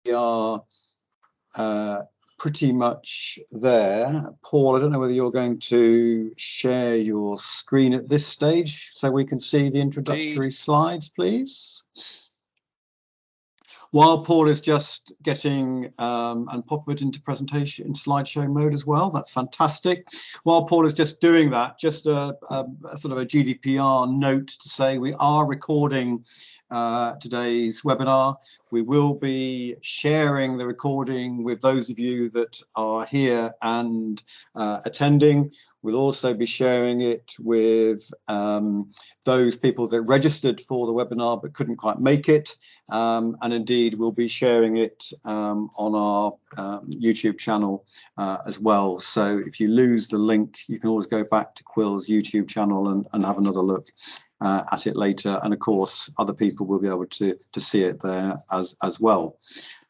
are pretty much there. Paul, I don't know whether you're going to share your screen at this stage so we can see the introductory slides, please. While Paul is just getting and pop it into presentation in slideshow mode as well, that's fantastic. While Paul is just doing that, just a sort of a GDPR note to say we are recording today's webinar. We will be sharing the recording with those of you that are here and attending. We'll also be sharing it with those people that registered for the webinar but couldn't quite make it. And indeed, we'll be sharing it on our YouTube channel as well. So if you lose the link, you can always go back to Quill's YouTube channel and have another look at it later. And of course, other people will be able to see it there as well.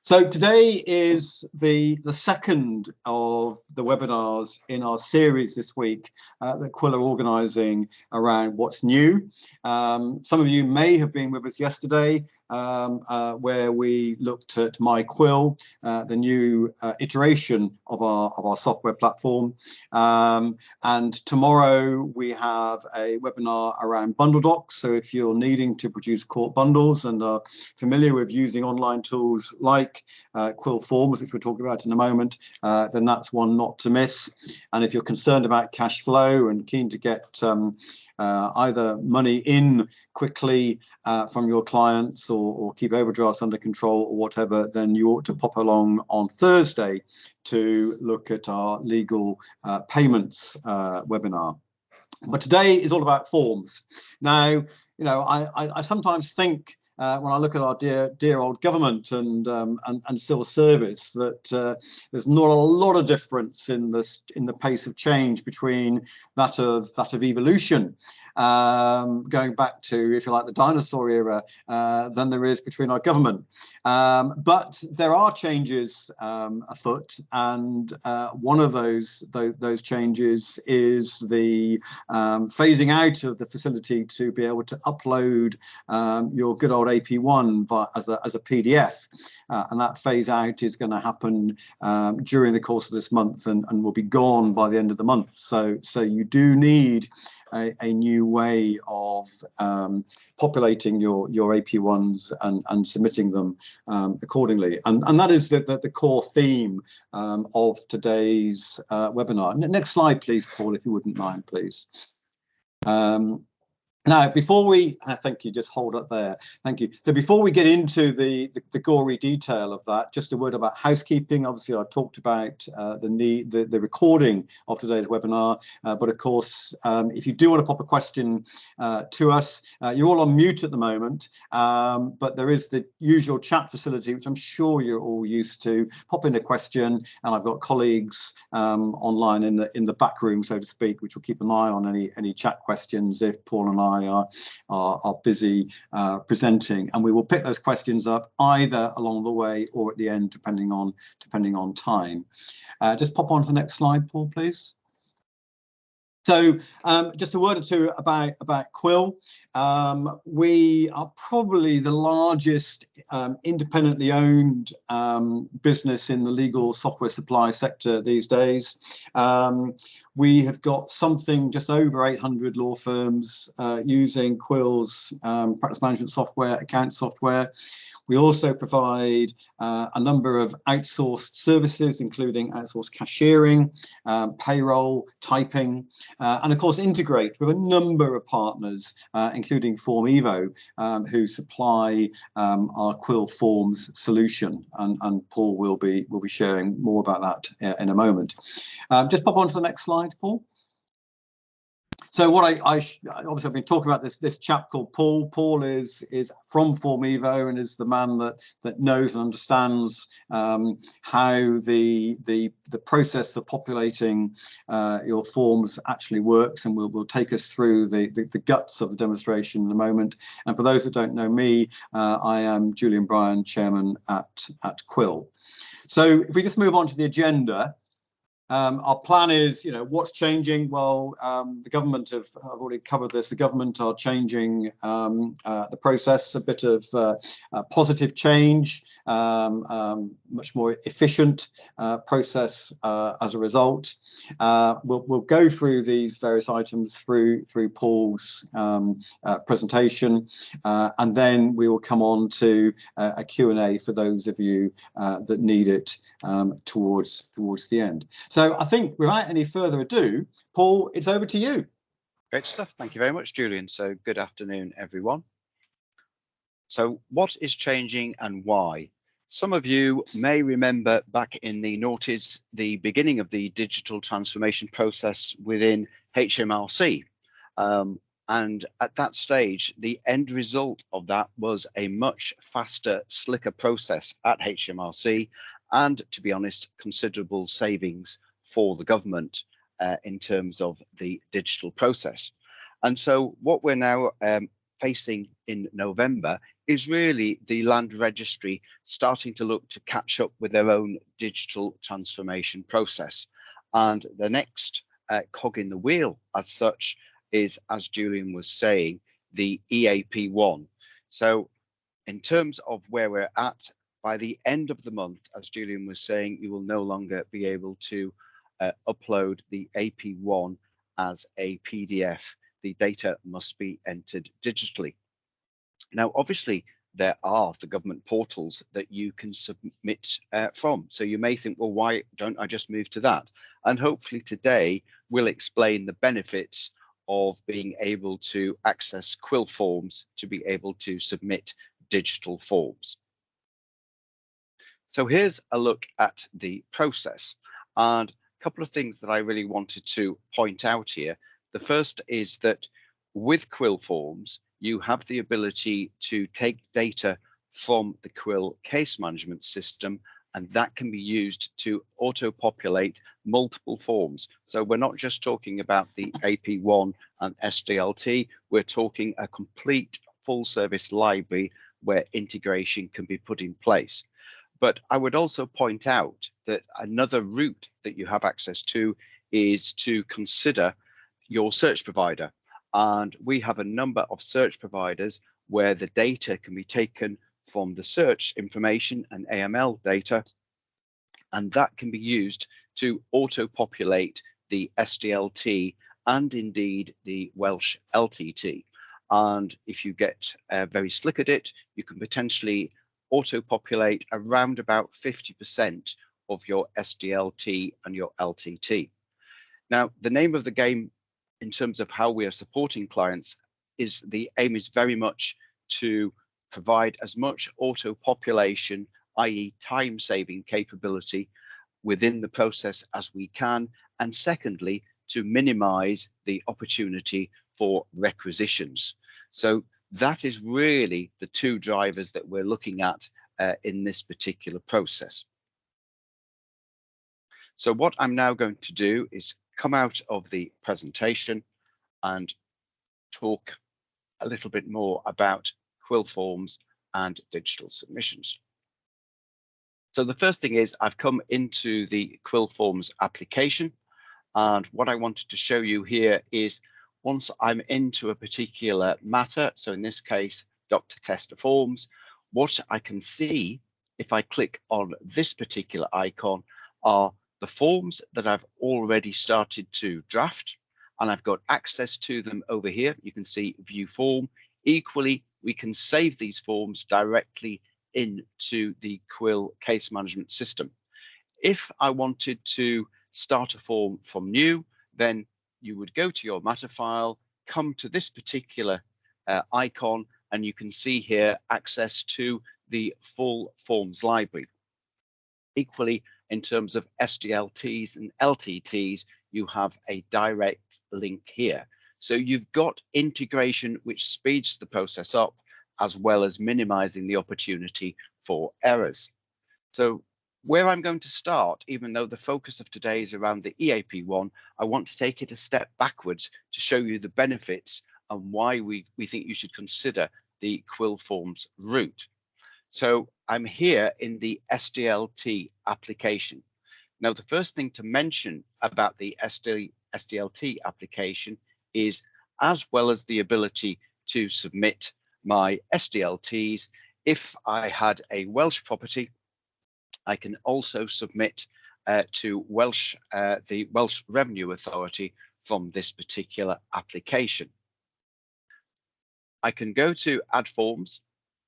So today is the second of the webinars in our series this week that Quill are organising around what's new. Some of you may have been with us yesterday where we looked at My Quill, the new iteration of our software platform. And tomorrow we have a webinar around bundle docs. So if you're needing to produce court bundles and are familiar with using online tools like Quill Forms, which we'll talk about in a moment, then that's one not to miss. And if you're concerned about cash flow and keen to get either money in quickly from your clients or keep overdrafts under control or whatever, then you ought to pop along on Thursday to look at our legal payments webinar. But today is all about forms. Now, you know, I sometimes think when I look at our dear old government and civil service, that there's not a lot of difference in the pace of change between that of evolution, going back to, if you like, the dinosaur era, than there is between our government. But there are changes afoot, and one of those changes is the phasing out of the facility to be able to upload your good old AP1 as a PDF, and that phase out is going to happen during the course of this month and will be gone by the end of the month. So you do need a new way of populating your AP1s and submitting them accordingly, and that is the core theme of today's webinar. Next slide, please, Paul, if you wouldn't mind, please. Now, before we, thank you, just hold up there, thank you. So before we get into the gory detail of that, just a word about housekeeping. Obviously, I talked about the recording of today's webinar, but of course, if you do want to pop a question to us, you're all on mute at the moment, but there is the usual chat facility, which I'm sure you're all used to. Pop in a question, and I've got colleagues online in the back room, so to speak, which will keep an eye on any chat questions if Paul and I are busy presenting, and we will pick those questions up either along the way or at the end, depending on time. Just pop on to the next slide, Paul, please. So just a word or two about Quill. We are probably the largest independently owned business in the legal software supply sector these days. We have got something just over 800 law firms using Quill's practice management software, account software. We also provide a number of outsourced services, including outsourced cashiering, payroll, typing, and of course integrate with a number of partners, including Formevo, who supply our Quill Forms solution. And Paul will be sharing more about that in a moment. Just pop on to the next slide, Paul. So what obviously I've been talking about this chap called Paul. Paul is from Formevo and is the man that knows and understands how the process of populating your forms actually works, and will take us through the guts of the demonstration in a moment. And for those that don't know me, I am Julian Bryan, chairman at Quill. So if we just move on to the agenda. Our plan is, what's changing? Well, the government I've already covered this. The government are changing the process, a bit of positive change, much more efficient process as a result. We'll go through these various items through Paul's presentation, and then we will come on to a Q&A for those of you that need it towards the end. So I think without any further ado, Paul, it's over to you. Great stuff. Thank you very much, Julian. So good afternoon, everyone. So what is changing and why? Some of you may remember back in the noughties, the beginning of the digital transformation process within HMRC. And at that stage, the end result of that was a much faster, slicker process at HMRC, and to be honest, considerable savings for the government in terms of the digital process. And so what we're now facing in November is really the Land Registry starting to look to catch up with their own digital transformation process. And the next cog in the wheel as such is, as Julian was saying, the EAP1. So in terms of where we're at, by the end of the month, as Julian was saying, you will no longer be able to upload the AP1 as a PDF. The data must be entered digitally. Now, obviously, there are the government portals that you can submit from. So you may think, well, why don't I just move to that? And hopefully today we'll explain the benefits of being able to access Quill forms to be able to submit digital forms. So here's a look at the process, and a couple of things that I really wanted to point out here. The first is that with Quill forms, you have the ability to take data from the Quill case management system, and that can be used to auto-populate multiple forms. So we're not just talking about the AP1 and SDLT, we're talking a complete full service library where integration can be put in place. But I would also point out that another route that you have access to is to consider your search provider. And we have a number of search providers where the data can be taken from the search information and AML data, and that can be used to auto-populate the SDLT and indeed the Welsh LTT. And if you get very slick at it, you can potentially auto-populate around about 50% of your SDLT and your LTT. Now, the name of the game in terms of how we are supporting clients is the aim is very much to provide as much auto-population, i.e. time-saving capability within the process as we can, and secondly, to minimize the opportunity for requisitions. So that is really the two drivers that we're looking at in this particular process. So what I'm now going to do is come out of the presentation and talk a little bit more about Quill forms and digital submissions. So the first thing is I've come into the Quill forms application, and what I wanted to show you here is once I'm into a particular matter, so in this case, Dr. Tester forms, what I can see if I click on this particular icon are the forms that I've already started to draft, and I've got access to them over here. You can see view form. Equally, we can save these forms directly into the Quill case management system. If I wanted to start a form from new, then you would go to your matter file, come to this particular icon, and you can see here access to the full forms library. Equally, in terms of SDLTs and LTTs, you have a direct link here. So you've got integration which speeds the process up, as well as minimizing the opportunity for errors. So where I'm going to start, even though the focus of today is around the EAP1, I want to take it a step backwards to show you the benefits and why we think you should consider the Quill forms route. So I'm here in the SDLT application. Now, the first thing to mention about the SDLT application is, as well as the ability to submit my SDLTs, if I had a Welsh property, I can also submit to the Welsh Revenue Authority from this particular application. I can go to Add Forms,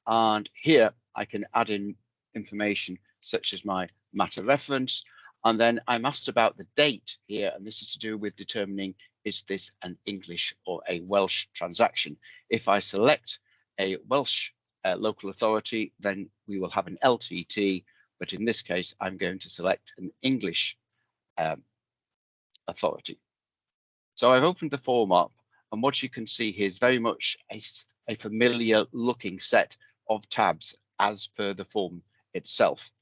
and here I can add in information such as my matter reference, and then I'm asked about the date here, and this is to do with determining, is this an English or a Welsh transaction? If I select a Welsh local authority, then we will have an LTT, but in this case, I'm going to select an English authority. So I've opened the form up, and what you can see here is very much a familiar looking set of tabs as per the form itself.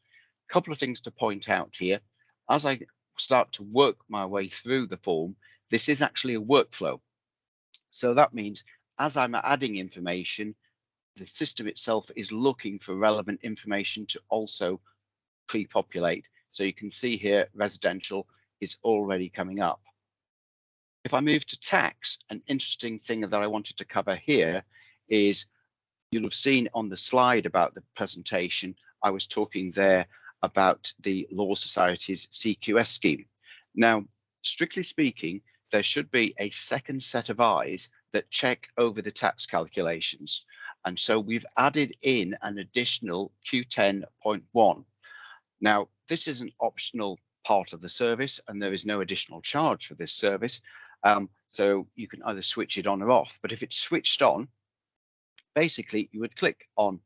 A couple of things to point out here. As I start to work my way through the form, this is actually a workflow. So that means as I'm adding information, the system itself is looking for relevant information to also pre-populate. So you can see here, residential is already coming up. If I move to tax, an interesting thing that I wanted to cover here is, you'll have seen on the slide about the presentation, I was talking there about the Law Society's CQS scheme. Now, strictly speaking, there should be a second set of eyes that check over the tax calculations. And so we've added in an additional Q10.1. Now, this is an optional part of the service, and there is no additional charge for this service. So you can either switch it on or off. But if it's switched on, basically you would click on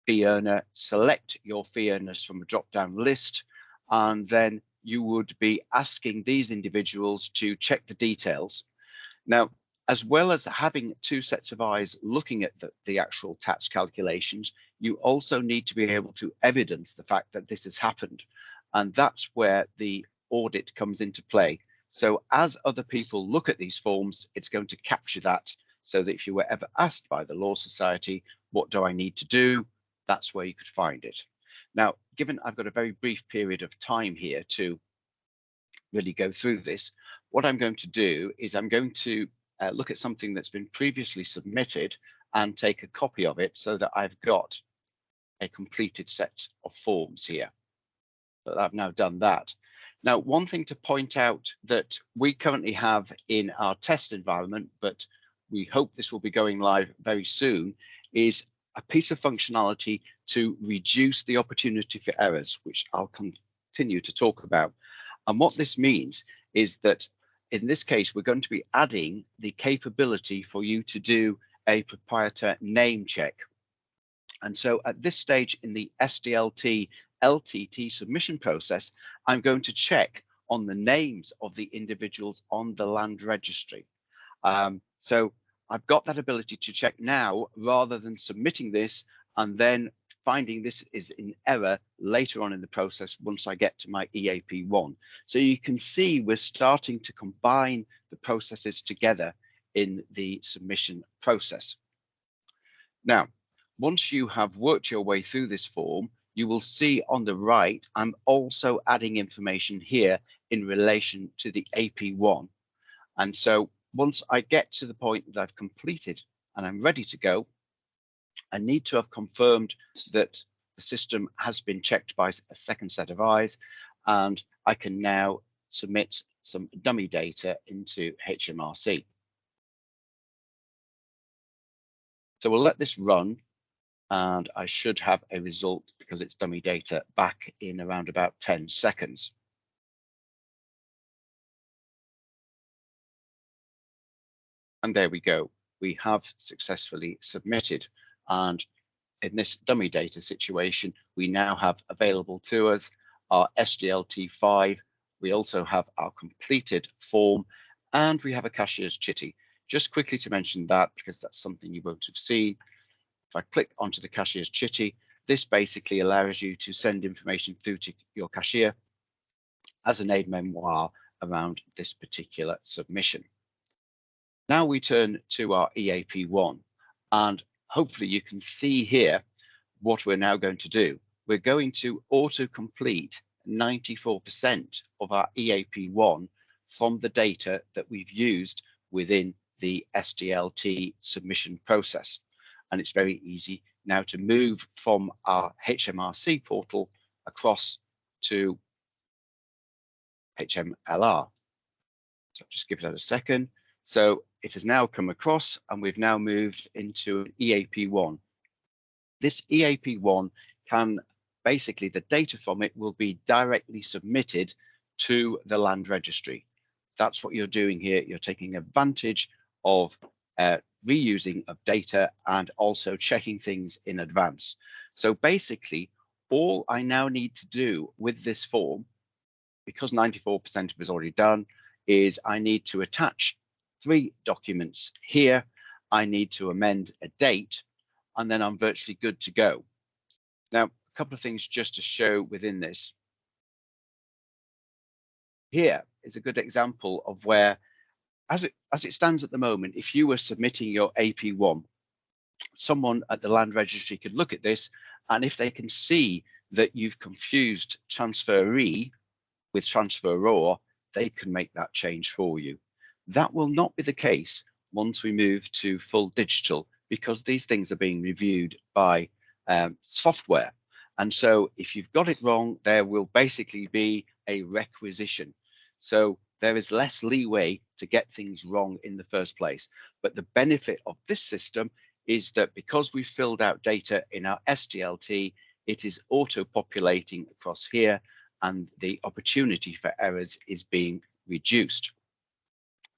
fee earner, select your fee earners from a drop-down list, and then you would be asking these individuals to check the details. Now, as well as having two sets of eyes looking at the actual tax calculations, you also need to be able to evidence the fact that this has happened. And that's where the audit comes into play. So as other people look at these forms, it's going to capture that, so that if you were ever asked by the Law Society, what do I need to do? That's where you could find it. Now, given I've got a very brief period of time here to really go through this, what I'm going to do is I'm going to look at something that's been previously submitted and take a copy of it so that I've got a completed set of forms here. But I've now done that. Now, one thing to point out that we currently have in our test environment, but we hope this will be going live very soon, is a piece of functionality to reduce the opportunity for errors, which I'll continue to talk about. And what this means is that in this case, we're going to be adding the capability for you to do a proprietor name check. And so at this stage in the SDLT LTT submission process, I'm going to check on the names of the individuals on the land registry. So I've got that ability to check now, rather than submitting this and then finding this is in error later on in the process once I get to my EAP1. So you can see we're starting to combine the processes together in the submission process. Now, once you have worked your way through this form, you will see on the right, I'm also adding information here in relation to the AP1. And so once I get to the point that I've completed and I'm ready to go, I need to have confirmed that the system has been checked by a second set of eyes, and I can now submit some dummy data into HMRC. So we'll let this run, and I should have a result, because it's dummy data, back in around about 10 seconds. And there we go. We have successfully submitted. And in this dummy data situation, we now have available to us our SDLT5. We also have our completed form, and we have a cashier's chitty. Just quickly to mention that, because that's something you won't have seen. If I click onto the cashier's chitty, this basically allows you to send information through to your cashier as an aide-memoire around this particular submission. Now we turn to our EAP1, and hopefully you can see here what we're now going to do. We're going to auto-complete 94% of our EAP1 from the data that we've used within the SDLT submission process. And it's very easy now to move from our HMRC portal across to HMLR. So just give that a second. So it has now come across and we've now moved into an EAP1. This EAP1 can basically, the data from it will be directly submitted to the land registry. That's what you're doing here. You're taking advantage of reusing of data and also checking things in advance. So basically, all I now need to do with this form, because 94% of it is already done, is I need to attach 3 documents here. I need to amend a date, and then I'm virtually good to go. Now, a couple of things just to show within this. Here is a good example of where, as it stands at the moment, if you were submitting your AP1, someone at the land registry could look at this, and if they can see that you've confused transferee with transferor, they can make that change for you. That will not be the case once we move to full digital, because these things are being reviewed by software. And so if you've got it wrong, there will basically be a requisition. So there is less leeway to get things wrong in the first place. But the benefit of this system is that because we've filled out data in our SDLT, it is auto-populating across here, and the opportunity for errors is being reduced.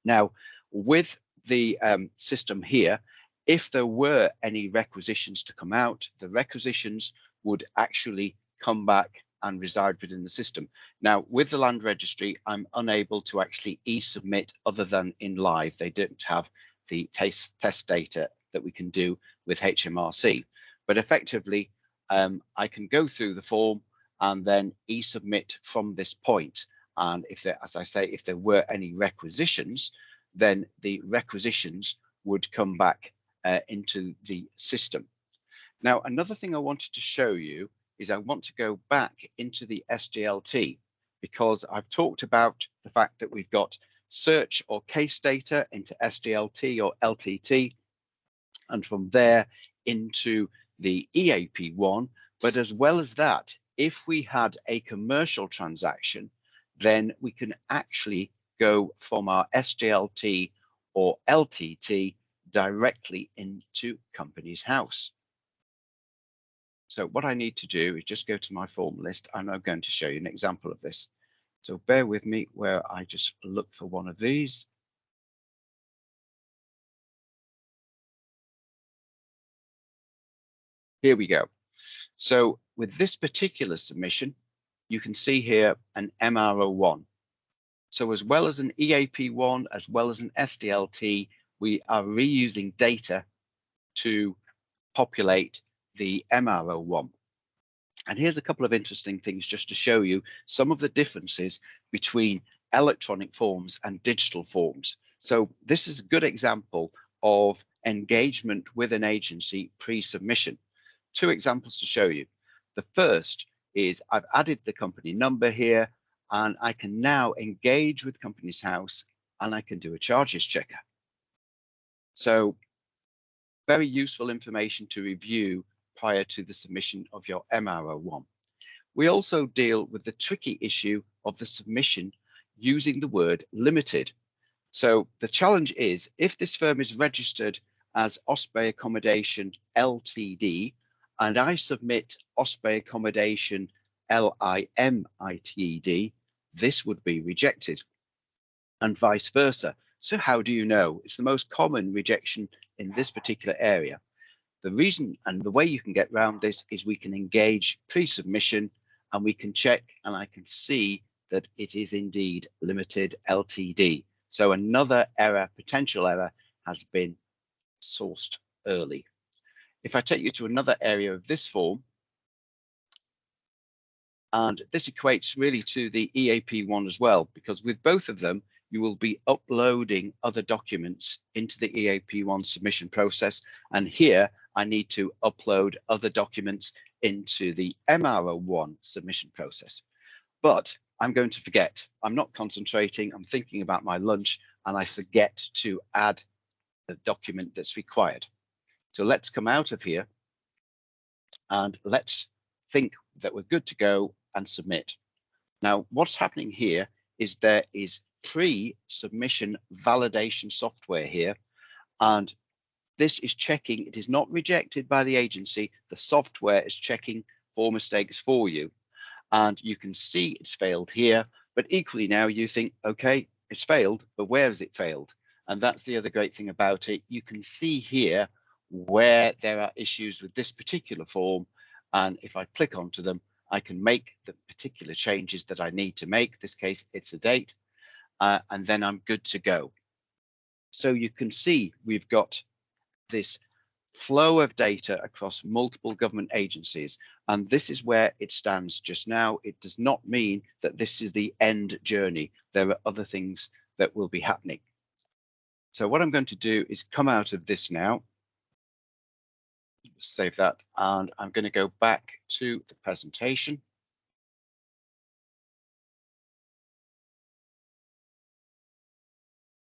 Now, with the system here, if there were any requisitions to come out, the requisitions would actually come back and reside within the system. Now, with the land registry, I'm unable to actually e-submit other than in live. They don't have the test data that we can do with HMRC. But effectively, I can go through the form and then e-submit from this point. And if there, as I say, if there were any requisitions, then the requisitions would come back into the system. Now, another thing I wanted to show you is I want to go back into the SDLT, because I've talked about the fact that we've got search or case data into SDLT or LTT, and from there into the EAP1. But as well as that, if we had a commercial transaction, then we can actually go from our SDLT or LTT directly into Companies House. So what I need to do is just go to my form list, and I'm going to show you an example of this. So bear with me where I just look for one of these. Here we go. So with this particular submission, you can see here an MRO1. So as well as an EAP1, as well as an SDLT, we are reusing data to populate the MRO1. And here's a couple of interesting things just to show you some of the differences between electronic forms and digital forms. So this is a good example of engagement with an agency pre-submission. 2 examples to show you. The first is I've added the company number here, and I can now engage with Companies House, and I can do a charges checker. So very useful information to review prior to the submission of your MRO1. We also deal with the tricky issue of the submission using the word limited. So the challenge is, if this firm is registered as Osprey Accommodation Ltd, and I submit Osprey Accommodation LIMITED, this would be rejected, and vice versa. So how do you know? It's the most common rejection in this particular area. The reason and the way you can get around this is we can engage pre-submission, and we can check, and I can see that it is indeed limited Ltd. So another error, potential error, has been sourced early. If I take you to another area of this form, and this equates really to the EAP1 as well, because with both of them, you will be uploading other documents into the EAP1 submission process. And here I need to upload other documents into the MRO1 submission process. but I'm going to forget. I'm not concentrating, I'm thinking about my lunch, and I forget to add the document that's required. So let's come out of here and let's think that we're good to go and submit. Now, what's happening here is there is pre-submission validation software here, and this is checking. It is not rejected by the agency. The software is checking for mistakes for you, and you can see it's failed here. But equally now you think, okay, it's failed, but where has it failed? And that's the other great thing about it. You can see here where there are issues with this particular form, and if I click onto them, I can make the particular changes that I need to make. In this case, it's a date, and then I'm good to go. So you can see we've got this flow of data across multiple government agencies, and this is where it stands just now. It does not mean that this is the end journey. There are other things that will be happening. So what I'm going to do is come out of this now, save that, and I'm going to go back to the presentation.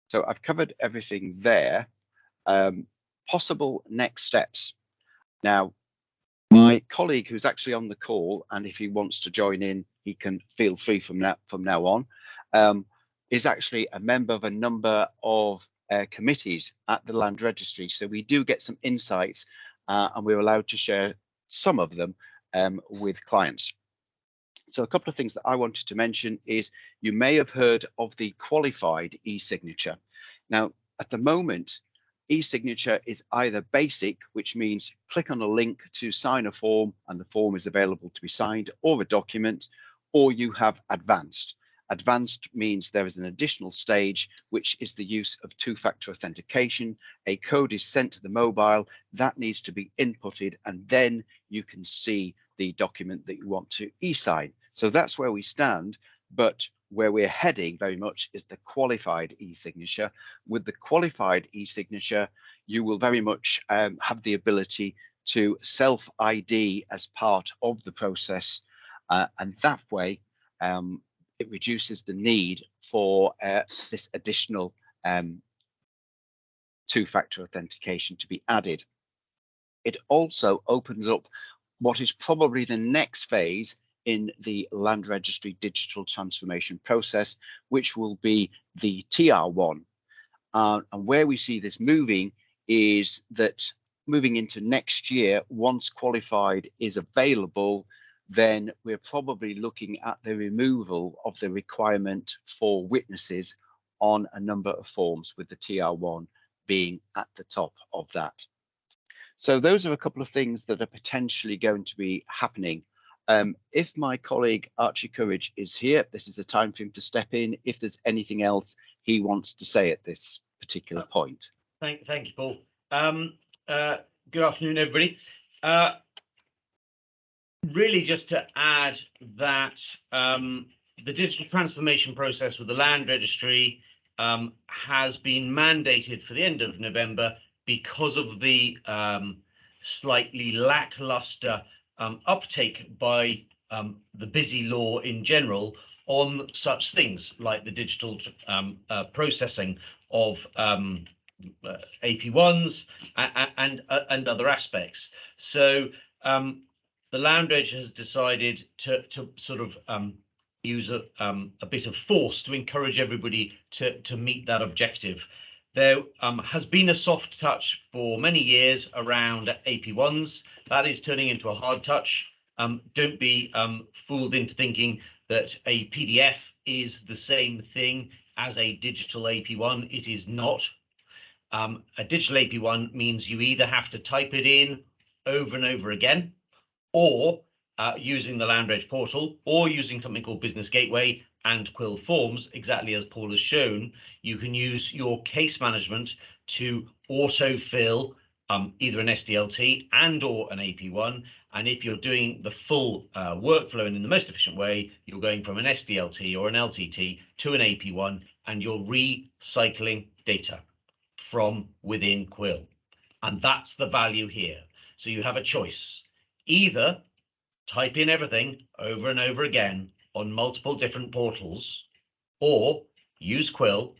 So I've covered everything there. Possible next steps. Now, my colleague who's actually on the call, and if he wants to join in, he can feel free from now on, is actually a member of a number of committees at the Land Registry. So we do get some insights, and we're allowed to share some of them with clients. So a couple of things that I wanted to mention is you may have heard of the qualified e-signature. Now, at the moment, e-signature is either basic, which means click on a link to sign a form and the form is available to be signed, or a document, or you have advanced. Advanced means there is an additional stage, which is the use of two-factor authentication. A code is sent to the mobile that needs to be inputted, and then you can see the document that you want to e-sign. So that's where we stand, but where we're heading very much is the qualified e-signature. With the qualified e-signature, you will very much have the ability to self-ID as part of the process, and that way it reduces the need for this additional two-factor authentication to be added. It also opens up what is probably the next phase in the Land Registry digital transformation process, which will be the TR1. And where we see this moving is that moving into next year, once qualified is available, then we're probably looking at the removal of the requirement for witnesses on a number of forms, with the TR1 being at the top of that. So those are a couple of things that are potentially going to be happening. If my colleague Archie Courage is here, this is a time for him to step in if there's anything else he wants to say at this particular point. Thank you, Paul. Good afternoon, everybody. Really just to add that the digital transformation process with the Land Registry has been mandated for the end of November because of the slightly lackluster uptake by the busy law in general on such things like the digital processing of AP1s and other aspects. So the Land Reg has decided to sort of use a bit of force to encourage everybody to meet that objective. There has been a soft touch for many years around AP1s. That is turning into a hard touch. Don't be fooled into thinking that a PDF is the same thing as a digital AP1. It is not. A digital AP1 means you either have to type it in over and over again, or using the Land Reg portal, or using something called Business Gateway and Quill Forms, exactly as Paul has shown, you can use your case management to autofill either an SDLT and or an AP1. And if you're doing the full workflow and in the most efficient way, you're going from an SDLT or an LTT to an AP1, and you're recycling data from within Quill. And that's the value here. So you have a choice. Either type in everything over and over again, on multiple different portals, or use Quill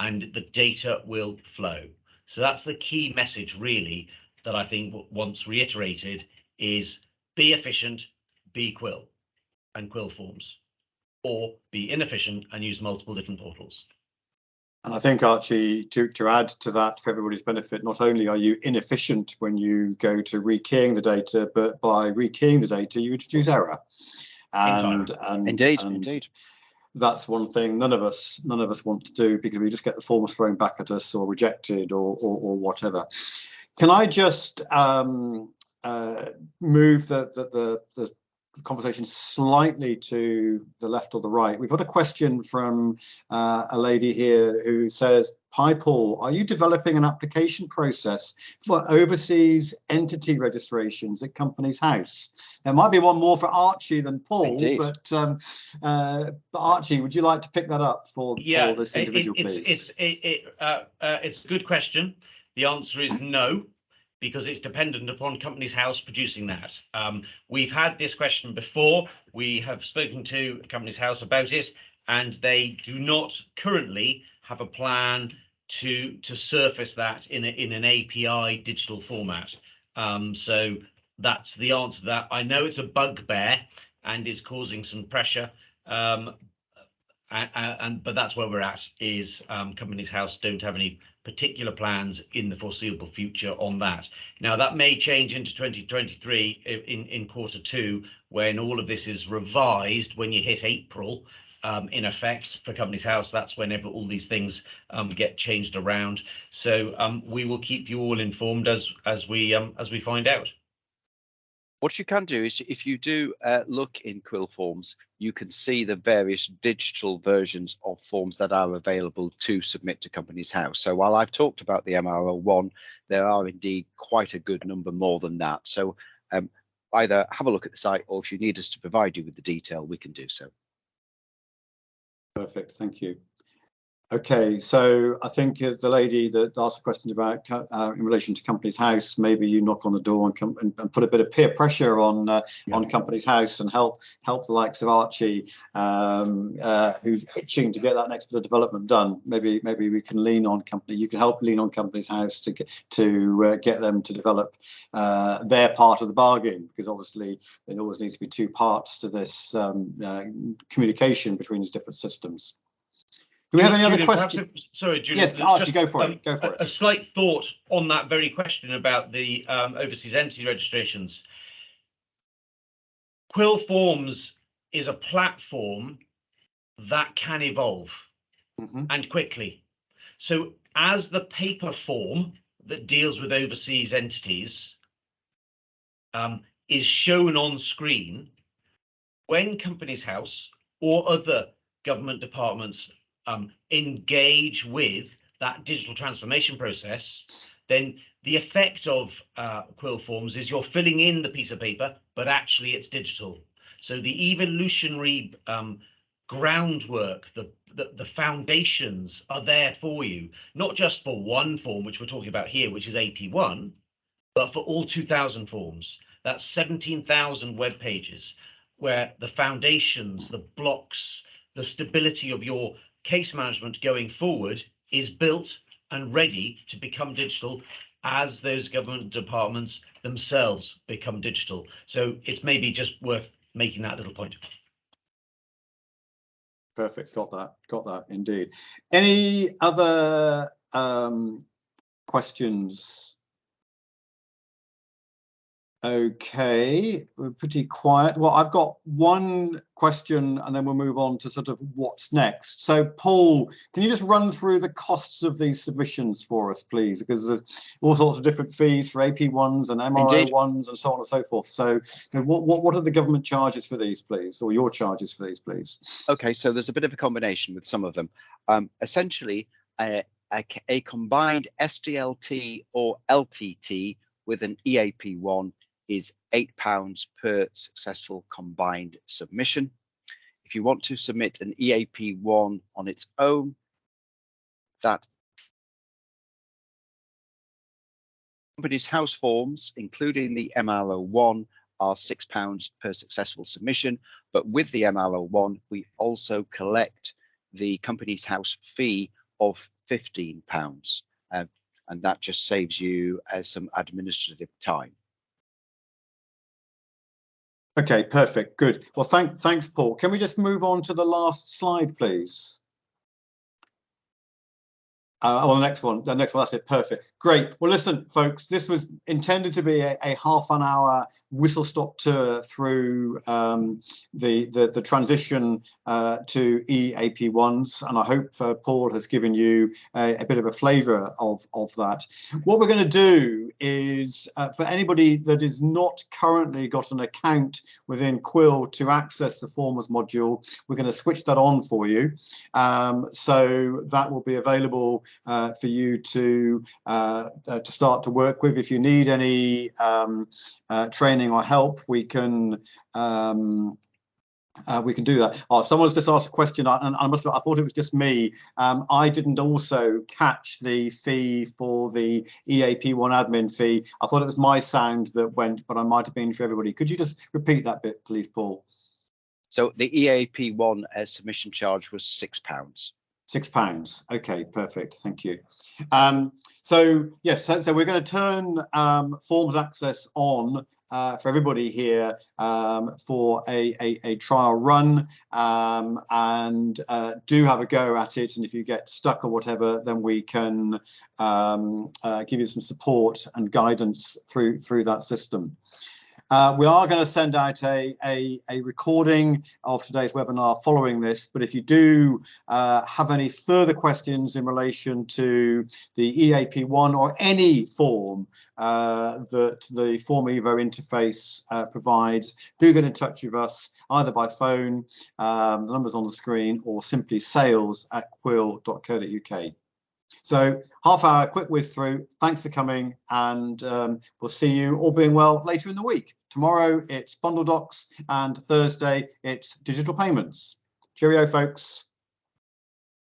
and the data will flow. So that's the key message really that I think once reiterated is be efficient, be Quill and Quill forms, or be inefficient and use multiple different portals. And I think, Archie, to add to that for everybody's benefit, not only are you inefficient when you go to rekeying the data, but by rekeying the data, you introduce error. And Indeed. That's one thing none of us want to do, because we just get the forms thrown back at us or rejected or whatever. Can I just move the conversation slightly to the left or the right? We've got a question from a lady here who says, "Hi Paul, are you developing an application process for overseas entity registrations at Companies House?" There might be one more for Archie than Paul. Indeed. But Archie, would you like to pick that up for this individual, please? It's a good question. The answer is no, because it's dependent upon Companies House producing that. We've had this question before. We have spoken to Companies House about it, and they do not currently have a plan to surface that in an API digital format. So that's the answer to that. I know it's a bugbear and is causing some pressure. But that's where we're at, is Companies House don't have any particular plans in the foreseeable future on that. Now, that may change into 2023 in Q2, when all of this is revised. When you hit April, in effect, for Companies House, that's whenever all these things get changed around. So we will keep you all informed as we find out. What you can do is, if you do look in Quill Forms, you can see the various digital versions of forms that are available to submit to Companies House. So while I've talked about the MRO1, there are indeed quite a good number more than that. So either have a look at the site, or if you need us to provide you with the detail, we can do so. Perfect, thank you. Okay, so I think the lady that asked a question about in relation to Companies House, maybe you knock on the door and put a bit of peer pressure on Companies House, and help the likes of Archie, who's itching to get that next bit of development done. Maybe we can lean on you can help lean on Companies House to get them to develop their part of the bargain, because obviously there always needs to be two parts to this communication between these different systems. Do we have any other questions? Sorry, Julian. Yes, Archie, go for it. Go for it. A slight thought on that very question about the overseas entity registrations. Quill Forms is a platform that can evolve and quickly. So as the paper form that deals with overseas entities is shown on screen, when Companies House or other government departments engage with that digital transformation process, then the effect of Quill Forms is you're filling in the piece of paper, but actually it's digital. So the evolutionary groundwork, the foundations are there for you, not just for one form, which we're talking about here, which is AP1, but for all 2,000 forms. That's 17,000 web pages, where the foundations, the blocks, the stability of your case management going forward is built and ready to become digital as those government departments themselves become digital. So it's maybe just worth making that little point. Perfect, got that indeed. Any other questions? Okay, we're pretty quiet. Well, I've got one question and then we'll move on to sort of what's next. So Paul, can you just run through the costs of these submissions for us, please? Because there's all sorts of different fees for AP1s and MRO1s and so on and so forth. So what are the government charges for these, please, or your charges for these, please? Okay, so there's a bit of a combination with some of them. Essentially, a combined SDLT or LTT with an EAP1 is £8 per successful combined submission. If you want to submit an EAP1 on its own, that Companies House forms, including the MRO1, are £6 per successful submission, but with the MRL1, we also collect the Companies House fee of £15, and that just saves you some administrative time. Okay, perfect, good. Well, thanks, Paul. Can we just move on to the last slide, please? Well, the next one, that's it, perfect. Great. Well, listen, folks, this was intended to be a half an hour whistle-stop tour through the transition to EAP1s, and I hope Paul has given you a bit of a flavour of that. What we're going to do is, for anybody that is not currently got an account within Quill to access the Forms module, we're going to switch that on for you. So that will be available for you to start to work with. If you need any training or help, we can do that. Oh, someone's just asked a question, and I thought it was just me. I didn't also catch the fee for the EAP1 admin fee. I thought it was my sound that went, but I might have been for everybody. Could you just repeat that bit, please, Paul? So the EAP1 submission charge was £6. £6. Okay, perfect. Thank you. So yes, so we're going to turn Forms Access on for everybody here for a trial run, and do have a go at it. And if you get stuck or whatever, then we can give you some support and guidance through that system. We are going to send out a recording of today's webinar following this, but if you do have any further questions in relation to the EAP1 or any form that the Formivo interface provides, do get in touch with us either by phone, the number's on the screen, or simply sales@quill.co.uk. So half hour, quick whiz through. Thanks for coming, and we'll see you, all being well, later in the week. Tomorrow it's bundle docs, and Thursday it's digital payments. Cheerio, folks.